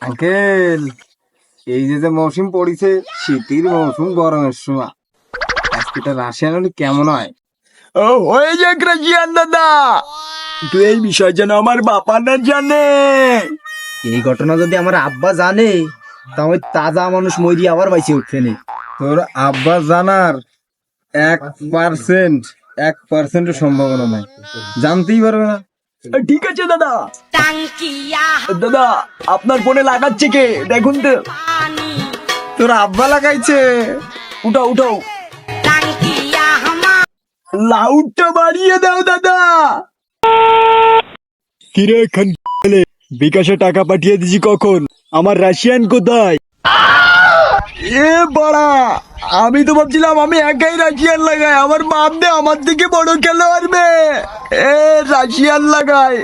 Uncle, এই যে মৌসুম পড়িছে, শীতের মৌসুম, গরমের সময় আজকে রাশিয়ান হলে কেমন হয়? ও হয়ে যাক রাশিয়ান দাদা, কিন্তু এই বিষয় যেন আমার বাবা না জানে। এই ঘটনা যদি আমার আব্বা জানে, তাহলে তাজা মানুষ মরি আবার বাইসে উঠবে না। তোর আব্বা জানার 1% সম্ভাবনা নাই, জানতেই পারবে না। ঠিক আছে দাদা। দাদা আপনার ফোনে লাগাচ্ছে কে দেখুন তো। তোর আব্বা লাগাইছে। উঠাও উঠাও, লাউডটা বাড়িয়ে দাও দাদা। কিরে খান, বিকাশে টাকা পাঠিয়ে দিছি কখন, আমার রাশিয়ান কোথায়? এ বড়া, আমি তো ভাবছিলাম আমি একাই রাশিয়ান লাগাই, আমার বাপ দে আমার থেকে বড় খেলোয়াড় মে এ রাশিয়ান লাগায়।